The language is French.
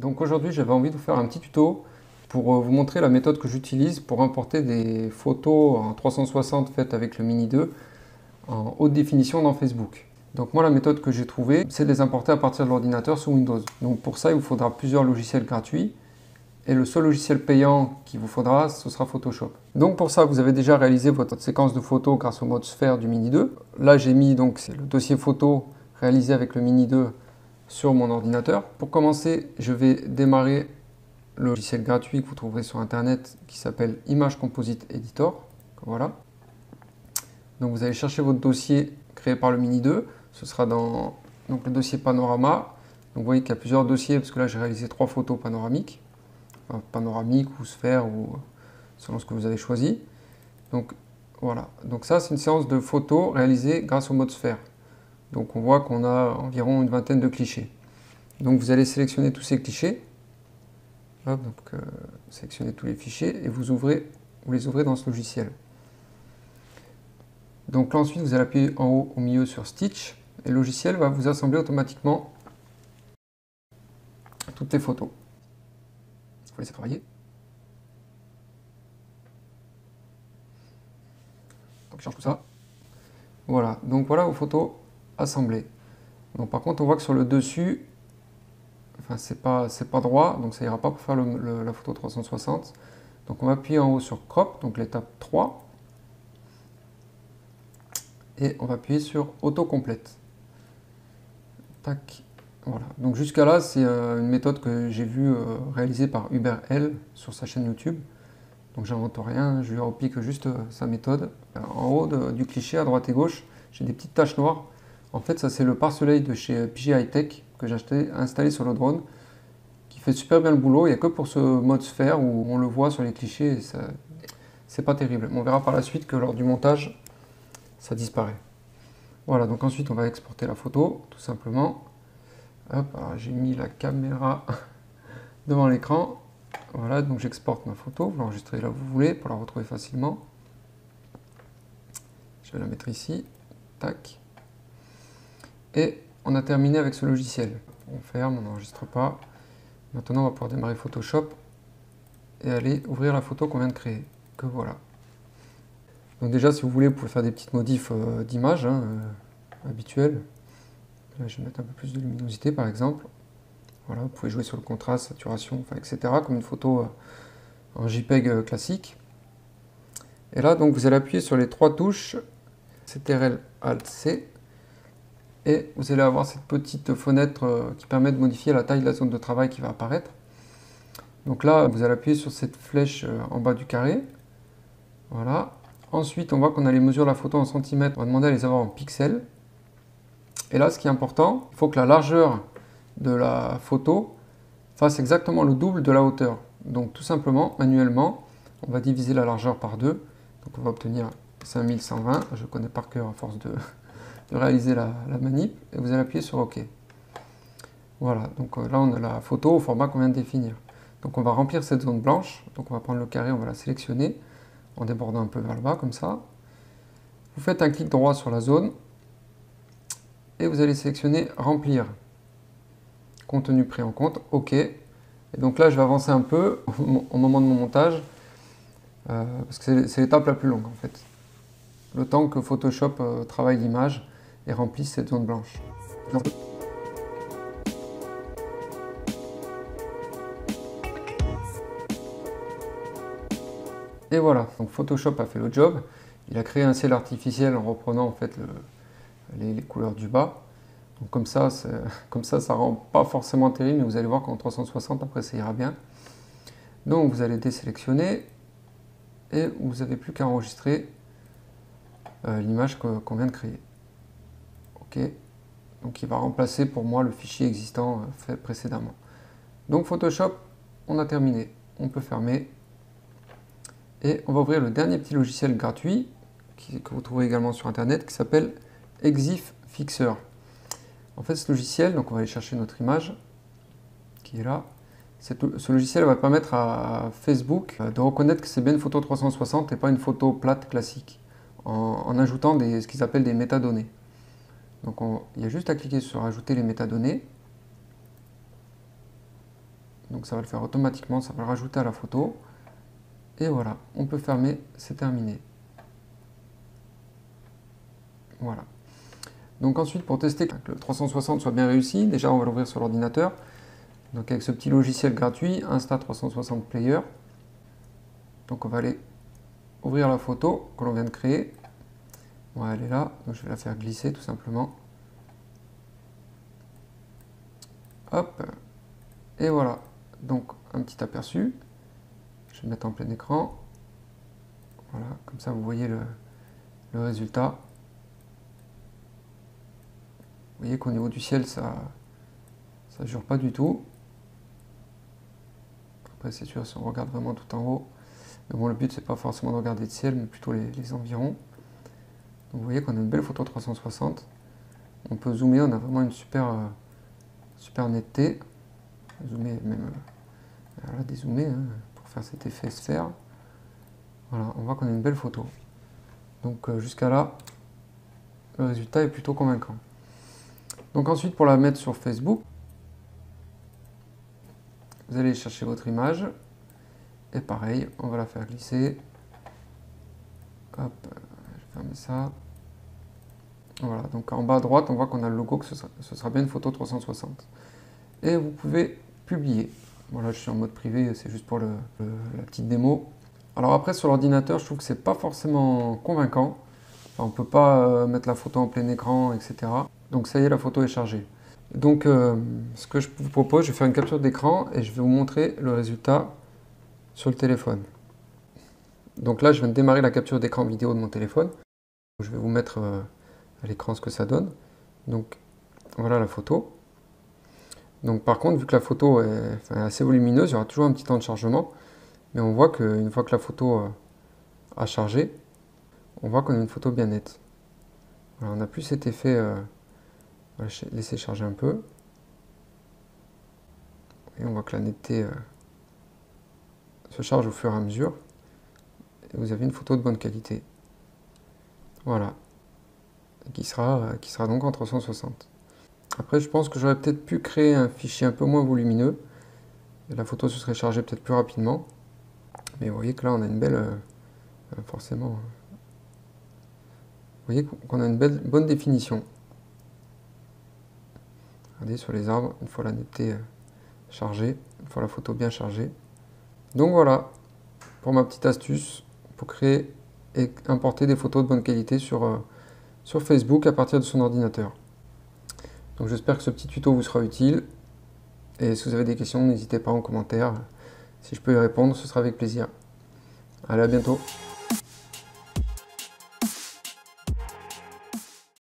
Donc aujourd'hui j'avais envie de vous faire un petit tuto pour vous montrer la méthode que j'utilise pour importer des photos en 360 faites avec le Mini 2 en haute définition dans Facebook. Donc moi la méthode que j'ai trouvée c'est de les importer à partir de l'ordinateur sous Windows. Donc pour ça il vous faudra plusieurs logiciels gratuits et le seul logiciel payant qu'il vous faudra ce sera Photoshop. Donc pour ça vous avez déjà réalisé votre séquence de photos grâce au mode sphère du Mini 2. Là j'ai mis donc le dossier photo réalisé avec le Mini 2 sur mon ordinateur. Pour commencer, je vais démarrer le logiciel gratuit que vous trouverez sur internet qui s'appelle Image Composite Editor. Voilà. Donc vous allez chercher votre dossier créé par le Mini 2. Ce sera dans donc, le dossier panorama. Donc vous voyez qu'il y a plusieurs dossiers parce que là j'ai réalisé 3 photos panoramiques. Enfin, panoramique ou sphère ou selon ce que vous avez choisi. Donc voilà. Donc ça c'est une séance de photos réalisée grâce au mode sphère. Donc on voit qu'on a environ une vingtaine de clichés. Donc vous allez sélectionner tous ces clichés. Hop, donc sélectionnez tous les fichiers et vous les ouvrez dans ce logiciel. Donc là ensuite vous allez appuyer en haut au milieu sur Stitch et le logiciel va vous assembler automatiquement toutes les photos. Il faut laisser travailler. Donc je change tout ça. Voilà, donc voilà vos photos assemblées. Donc par contre on voit que sur le dessus, enfin c'est pas droit, donc ça ira pas pour faire la photo 360. Donc on va appuyer en haut sur Crop, donc l'étape 3. Et on va appuyer sur Auto-complète. Tac, voilà. Donc jusqu'à là, c'est une méthode que j'ai vue réalisée par Hubert L sur sa chaîne YouTube. Donc j'invente rien, je lui repique juste sa méthode. En haut du cliché, à droite et gauche, j'ai des petites taches noires. En fait, ça c'est le pare-soleil de chez PG High-Tech que j'ai installé sur le drone, qui fait super bien le boulot. Il n'y a que pour ce mode sphère où on le voit sur les clichés, c'est pas terrible. On verra par la suite que lors du montage, ça disparaît. Voilà, donc ensuite on va exporter la photo, tout simplement. Hop, j'ai mis la caméra devant l'écran. Voilà, donc j'exporte ma photo, vous l'enregistrez là où vous voulez pour la retrouver facilement. Je vais la mettre ici, tac. Et on a terminé avec ce logiciel. On ferme, on n'enregistre pas. Maintenant on va pouvoir démarrer Photoshop et aller ouvrir la photo qu'on vient de créer. Que voilà. Donc déjà si vous voulez vous pouvez faire des petites modifs d'image habituelles. Là je vais mettre un peu plus de luminosité par exemple. Voilà, vous pouvez jouer sur le contraste, saturation, enfin, etc. comme une photo en JPEG classique. Et là donc vous allez appuyer sur les 3 touches CTRL ALT C et vous allez avoir cette petite fenêtre qui permet de modifier la taille de la zone de travail qui va apparaître. Donc là vous allez appuyer sur cette flèche en bas du carré. Voilà. Ensuite on voit qu'on a les mesures de la photo en centimètres, on va demander à les avoir en pixels. Et là ce qui est important, il faut que la largeur de la photo fasse exactement le double de la hauteur. Donc tout simplement, manuellement, on va diviser la largeur par 2. Donc on va obtenir 5120. Je connais par cœur à force de réaliser la manip. Et vous allez appuyer sur OK. Voilà, donc là on a la photo au format qu'on vient de définir. Donc on va remplir cette zone blanche. Donc on va prendre le carré, on va la sélectionner en débordant un peu vers le bas comme ça. Vous faites un clic droit sur la zone et vous allez sélectionner Remplir. Contenu pris en compte, OK. Et donc là, je vais avancer un peu au moment de mon montage, parce que c'est l'étape la plus longue en fait. Le temps que Photoshop travaille l'image et remplisse cette zone blanche. Et voilà, donc Photoshop a fait le job. Il a créé un ciel artificiel en reprenant en fait les couleurs du bas. Donc comme ça rend pas forcément terrible, mais vous allez voir qu'en 360, après ça ira bien. Donc vous allez désélectionner et vous n'avez plus qu'à enregistrer l'image qu'on vient de créer. OK. Donc il va remplacer pour moi le fichier existant fait précédemment. Donc Photoshop, on a terminé. On peut fermer. Et on va ouvrir le dernier petit logiciel gratuit que vous trouverez également sur internet qui s'appelle Exif Fixer. En fait, ce logiciel, donc on va aller chercher notre image qui est là. Ce logiciel va permettre à Facebook de reconnaître que c'est bien une photo 360 et pas une photo plate classique, en ajoutant ce qu'ils appellent des métadonnées. Donc il y a juste à cliquer sur ajouter les métadonnées. Donc ça va le faire automatiquement, ça va le rajouter à la photo. Et voilà, on peut fermer, c'est terminé. Voilà. Donc ensuite, pour tester que le 360 soit bien réussi, déjà on va l'ouvrir sur l'ordinateur. Donc avec ce petit logiciel gratuit, Insta360 Player. Donc on va aller ouvrir la photo que l'on vient de créer. Voilà, elle est là, donc je vais la faire glisser tout simplement. Hop, et voilà. Donc un petit aperçu. Je vais mettre en plein écran. Voilà, comme ça vous voyez le résultat. Vous voyez qu'au niveau du ciel, ça ne jure pas du tout. Après, c'est sûr, si on regarde vraiment tout en haut. Mais bon, le but, c'est pas forcément de regarder le ciel, mais plutôt les environs. Donc vous voyez qu'on a une belle photo 360. On peut zoomer, on a vraiment une super netteté. Zoomer, même voilà, dézoomer hein, pour faire cet effet sphère. Voilà, on voit qu'on a une belle photo. Donc jusqu'à là, le résultat est plutôt convaincant. Donc ensuite, pour la mettre sur Facebook, vous allez chercher votre image. Et pareil, on va la faire glisser. Hop, je vais fermer ça. Voilà, donc en bas à droite, on voit qu'on a le logo, que ce sera bien une photo 360. Et vous pouvez publier. Voilà, je suis en mode privé, c'est juste pour la petite démo. Alors après, sur l'ordinateur, je trouve que c'est pas forcément convaincant. Enfin, on ne peut pas mettre la photo en plein écran, etc. Donc ça y est, la photo est chargée. Donc ce que je vous propose, je vais faire une capture d'écran et je vais vous montrer le résultat sur le téléphone. Donc là, je viens de démarrer la capture d'écran vidéo de mon téléphone. Je vais vous mettre à l'écran ce que ça donne. Donc voilà la photo. Donc par contre, vu que la photo est assez volumineuse, il y aura toujours un petit temps de chargement. Mais on voit qu'une fois que la photo a chargé, on voit qu'on a une photo bien nette. Voilà, on n'a plus cet effet... on va laisser charger un peu. Et on voit que la netteté se charge au fur et à mesure. Et vous avez une photo de bonne qualité. Voilà. Et qui sera donc en 360. Après, je pense que j'aurais peut-être pu créer un fichier un peu moins volumineux. Et la photo se serait chargée peut-être plus rapidement. Mais vous voyez que là, on a une belle... forcément... vous voyez qu'on a une bonne définition. Regardez sur les arbres, une fois la netteté chargée, une fois la photo bien chargée. Donc voilà, pour ma petite astuce, pour créer et importer des photos de bonne qualité sur Facebook à partir de son ordinateur. Donc j'espère que ce petit tuto vous sera utile. Et si vous avez des questions, n'hésitez pas en commentaire. Si je peux y répondre, ce sera avec plaisir. Allez, à bientôt.